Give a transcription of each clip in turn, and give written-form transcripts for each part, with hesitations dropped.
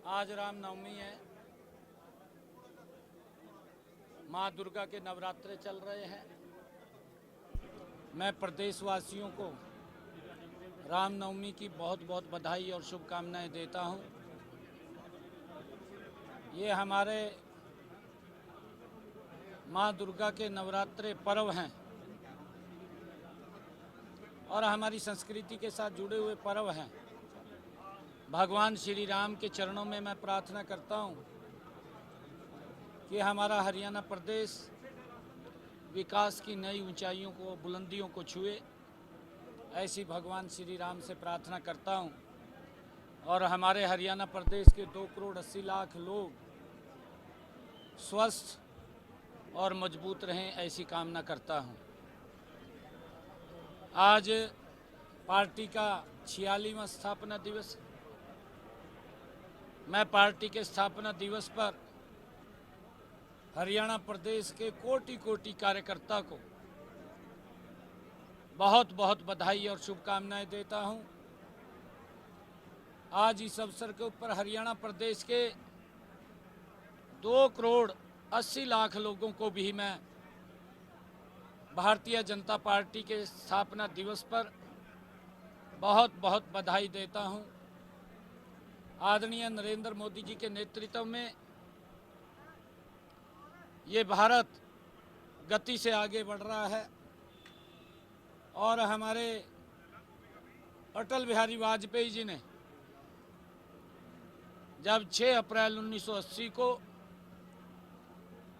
आज रामनवमी है। माँ दुर्गा के नवरात्रे चल रहे हैं। मैं प्रदेशवासियों को रामनवमी की बहुत बहुत बधाई और शुभकामनाएं देता हूं। ये हमारे माँ दुर्गा के नवरात्रे पर्व हैं और हमारी संस्कृति के साथ जुड़े हुए पर्व हैं। भगवान श्री राम के चरणों में मैं प्रार्थना करता हूं कि हमारा हरियाणा प्रदेश विकास की नई ऊंचाइयों को, बुलंदियों को छुए, ऐसी भगवान श्री राम से प्रार्थना करता हूं। और हमारे हरियाणा प्रदेश के 2 करोड़ 80 लाख लोग स्वस्थ और मजबूत रहें, ऐसी कामना करता हूं। आज पार्टी का 46वां स्थापना दिवस। मैं पार्टी के स्थापना दिवस पर हरियाणा प्रदेश के कोटि कोटि कार्यकर्ता को बहुत बहुत बधाई और शुभकामनाएं देता हूं। आज इस अवसर के ऊपर हरियाणा प्रदेश के 2 करोड़ 80 लाख लोगों को भी मैं भारतीय जनता पार्टी के स्थापना दिवस पर बहुत बहुत बधाई देता हूं। आदरणीय नरेंद्र मोदी जी के नेतृत्व में ये भारत गति से आगे बढ़ रहा है और हमारे अटल बिहारी वाजपेयी जी ने जब 6 अप्रैल 1980 को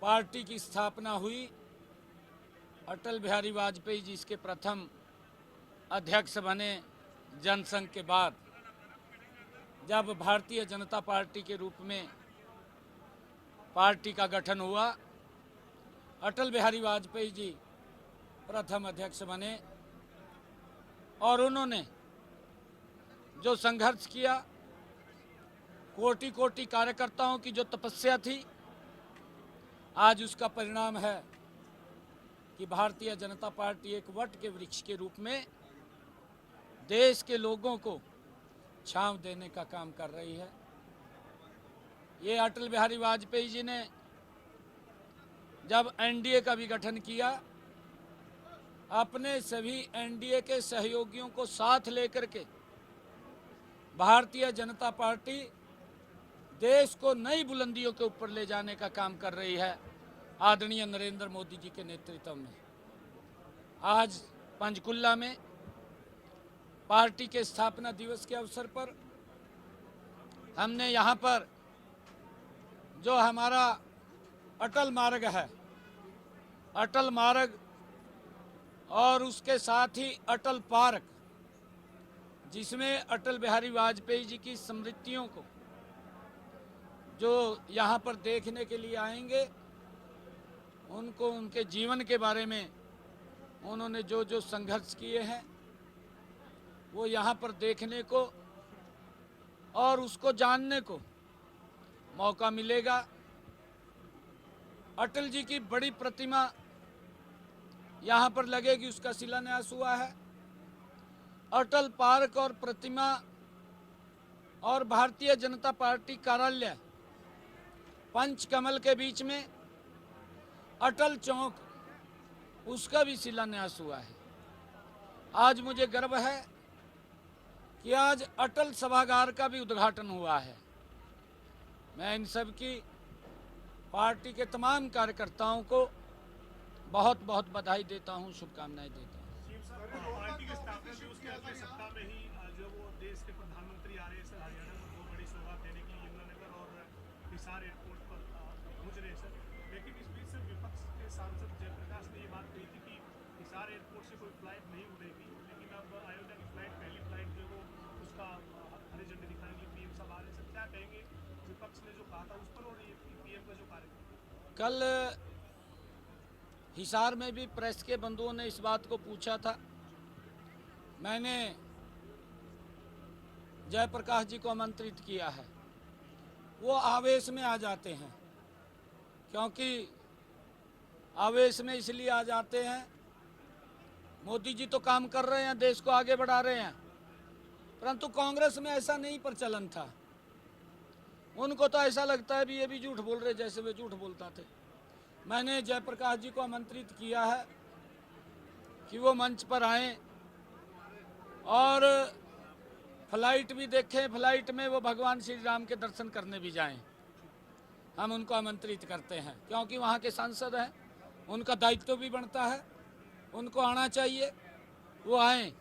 पार्टी की स्थापना हुई, अटल बिहारी वाजपेयी जी इसके प्रथम अध्यक्ष बने। जनसंघ के बाद जब भारतीय जनता पार्टी के रूप में पार्टी का गठन हुआ, अटल बिहारी वाजपेयी जी प्रथम अध्यक्ष बने और उन्होंने जो संघर्ष किया, कोटि कोटि कार्यकर्ताओं की जो तपस्या थी, आज उसका परिणाम है कि भारतीय जनता पार्टी एक वट के वृक्ष के रूप में देश के लोगों को छांव देने का काम कर रही है। ये अटल बिहारी वाजपेयी जी ने जब एनडीए का भी गठन किया, अपने सभी एनडीए के सहयोगियों को साथ लेकर के भारतीय जनता पार्टी देश को नई बुलंदियों के ऊपर ले जाने का काम कर रही है, आदरणीय नरेंद्र मोदी जी के नेतृत्व में। आज पंचकुला में पार्टी के स्थापना दिवस के अवसर पर हमने यहाँ पर जो हमारा अटल मार्ग है, अटल मार्ग और उसके साथ ही अटल पार्क, जिसमें अटल बिहारी वाजपेयी जी की स्मृतियों को जो यहाँ पर देखने के लिए आएंगे, उनको उनके जीवन के बारे में, उन्होंने जो जो संघर्ष किए हैं, वो यहाँ पर देखने को और उसको जानने को मौका मिलेगा। अटल जी की बड़ी प्रतिमा यहाँ पर लगेगी, उसका शिलान्यास हुआ है। अटल पार्क और प्रतिमा और भारतीय जनता पार्टी कार्यालय पंचकमल के बीच में अटल चौक, उसका भी शिलान्यास हुआ है। आज मुझे गर्व है कि आज अटल सभागार का भी उद्घाटन हुआ है। मैं इन सब की पार्टी के तमाम कार्यकर्ताओं को बहुत बहुत बधाई देता हूं, शुभकामनाएं देता हूं। पार्टी के स्थापना दिवस के अगले सप्ताह में ही जो वो देश के प्रधानमंत्री आ रहे हैं सर, हरियाणा में 2 बड़ी सौगात देने के लिए यमुनानगर और हिसार एयरपोर्ट पर पहुंच रहे हैं सर। लेकिन इस बीच से विपक्ष के सांसद जयप्रकाश ने ये बात कही थी कि हिसार एयरपोर्ट से कोई फ्लाइट नहीं उड़ेगी, लेकिन अब अयोध्या की फ्लाइट, पहली फ्लाइट जो वो उसका हरी झंडी दिखाने के लिए पीएम साहब आ रहे हैं सर। क्या कहेंगे विपक्ष ने जो कहा था उस पर और ये पीएम का जो कार्यक्रम? कल हिसार में भी प्रेस के बंधुओं ने इस बात को पूछा था। मैंने जयप्रकाश जी को आमंत्रित किया है। वो आवेश में आ जाते हैं, क्योंकि आवेश में इसलिए आ जाते हैं, मोदी जी तो काम कर रहे हैं, देश को आगे बढ़ा रहे हैं, परंतु कांग्रेस में ऐसा नहीं प्रचलन था। उनको तो ऐसा लगता है भी ये भी झूठ बोल रहे जैसे वे झूठ बोलता थे। मैंने जयप्रकाश जी को आमंत्रित किया है कि वो मंच पर आएं और फ्लाइट भी देखें, फ्लाइट में वो भगवान श्री राम के दर्शन करने भी जाएं। हम उनको आमंत्रित करते हैं क्योंकि वहाँ के सांसद हैं, उनका दायित्व भी बनता है, उनको आना चाहिए, वो आएँ।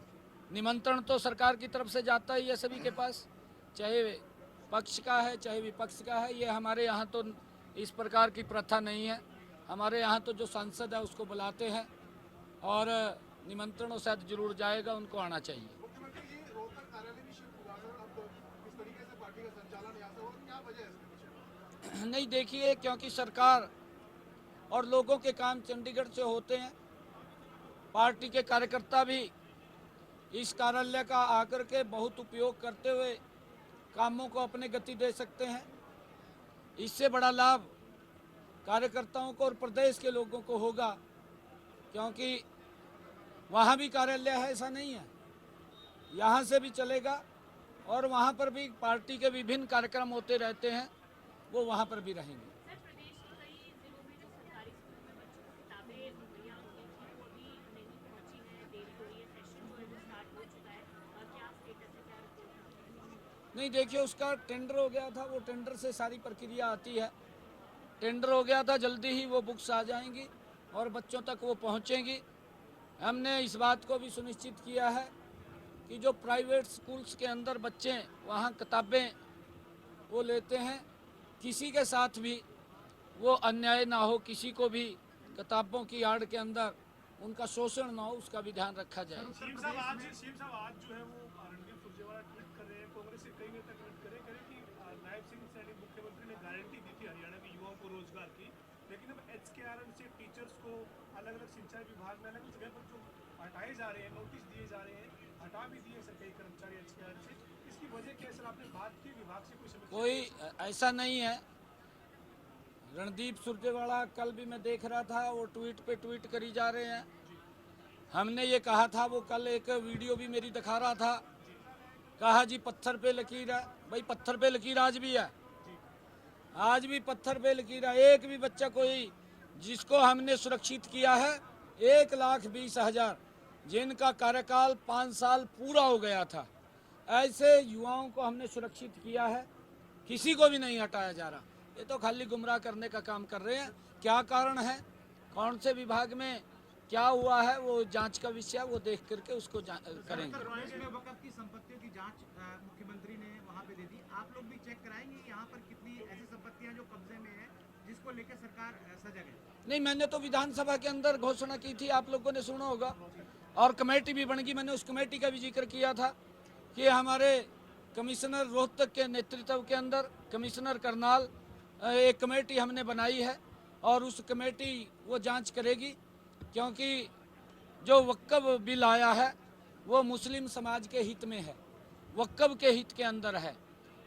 निमंत्रण तो सरकार की तरफ से जाता ही है सभी के पास, चाहे पक्ष का है चाहे विपक्ष का है। ये हमारे यहाँ तो इस प्रकार की प्रथा नहीं है। हमारे यहाँ तो जो सांसद है उसको बुलाते हैं और निमंत्रणों शायद जरूर जाएगा, उनको आना चाहिए। मुख्यमंत्री जी रोहतक कार्यालय भी शिफ्ट हुआ सर, अब किस तरीके से पार्टी का संचालन यहाँ से और क्या वजह है इसके पीछे? नहीं देखिए, क्योंकि सरकार और लोगों के काम चंडीगढ़ से होते हैं, पार्टी के कार्यकर्ता भी इस कार्यालय का आकर के बहुत उपयोग करते हुए कामों को अपने गति दे सकते हैं। इससे बड़ा लाभ कार्यकर्ताओं को और प्रदेश के लोगों को होगा, क्योंकि वहाँ भी कार्यालय है ऐसा नहीं है, यहाँ से भी चलेगा और वहाँ पर भी पार्टी के विभिन्न कार्यक्रम होते रहते हैं, वो वहाँ पर भी रहेंगे। सर, प्रदेश के कई जिलों में जो सरकारी स्कूलों में बच्चों को किताबें मुहैया होती थी वो अभी नहीं पहुंची है, देरी हो रही है, सेशन जो है वो स्टार्ट हो चुका है, क्या स्टेटस है, क्या रिपोर्ट? नहीं देखिए, उसका टेंडर हो गया था, वो टेंडर से सारी प्रक्रिया आती है। टेंडर हो गया था, जल्दी ही वो बुक्स आ जाएंगी और बच्चों तक वो पहुंचेंगी। हमने इस बात को भी सुनिश्चित किया है कि जो प्राइवेट स्कूल्स के अंदर बच्चे वहाँ किताबें वो लेते हैं, किसी के साथ भी वो अन्याय ना हो, किसी को भी किताबों की आड़ के अंदर उनका शोषण ना हो, उसका भी ध्यान रखा जाए। सीएम साहब आज जो है वो रणदीप सुरजेवाला ट्वीट कर रहे हैं, कांग्रेस के कई नेता ट्वीट कर रहे हैं कि नायब सिंह सैनी मुख्यमंत्री ने गारंटी दी थी हरियाणा के युवाओं को रोजगार की, लेकिन अब एचकेआरएम से टीचर्स को अलग अलग सिंचाई विभाग में अलग अलग जगह पर जो हटाए जा रहे हैं, नोटिस दिए जा रहे हैं, हटा भी दिए सरकारी कर्मचारी एचकेआरएम से, इसकी वजह क्या है सर? आपने बात की विभाग से कोई समस्या? कोई ऐसा नहीं है। रणदीप सुरजेवाला कल भी मैं देख रहा था, वो ट्वीट पे ट्वीट करी जा रहे हैं। हमने ये कहा था, वो कल एक वीडियो भी मेरी दिखा रहा था, कहा जी पत्थर पे लकीर है। भाई पत्थर पे लकीर आज भी है, आज भी पत्थर पे लकीर है। एक भी बच्चा कोई जिसको हमने सुरक्षित किया है, 1,20,000 जिनका कार्यकाल 5 साल पूरा हो गया था, ऐसे युवाओं को हमने सुरक्षित किया है, किसी को भी नहीं हटाया जा रहा। ये तो खाली गुमराह करने का काम कर रहे हैं। क्या कारण है, कौन से विभाग में क्या हुआ है, वो जांच का विषय, वो देख करके उसको करेंगे। प्रदेश में वक़्फ़ की संपत्तियों की जांच मुख्यमंत्री ने वहां पे दे दी, आप लोग भी चेक कराएंगे यहाँ पर कितनी ऐसी संपत्तियां जो कब्जे में है जिसको लेकर सरकार सजग है? नहीं, मैंने तो विधानसभा के अंदर घोषणा की थी, आप लोगों ने सुना होगा, और कमेटी भी बन गई। मैंने उस कमेटी का भी जिक्र किया था कि हमारे कमिश्नर रोहतक के नेतृत्व के अंदर कमिश्नर करनाल एक कमेटी हमने बनाई है और उस कमेटी वो जांच करेगी, क्योंकि जो वक्फ बिल आया है वो मुस्लिम समाज के हित में है, वक्फ के हित के अंदर है,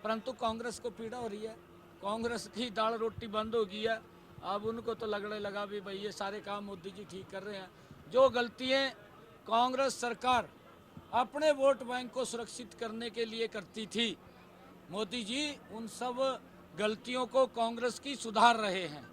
परंतु कांग्रेस को पीड़ा हो रही है, कांग्रेस की दाल रोटी बंद हो गई है। अब उनको तो लगने लगा भी भाई ये सारे काम मोदी जी ठीक कर रहे हैं। जो गलतियाँ कांग्रेस सरकार अपने वोट बैंक को सुरक्षित करने के लिए करती थी, मोदी जी उन सब गलतियों को कांग्रेस की सुधार रहे हैं।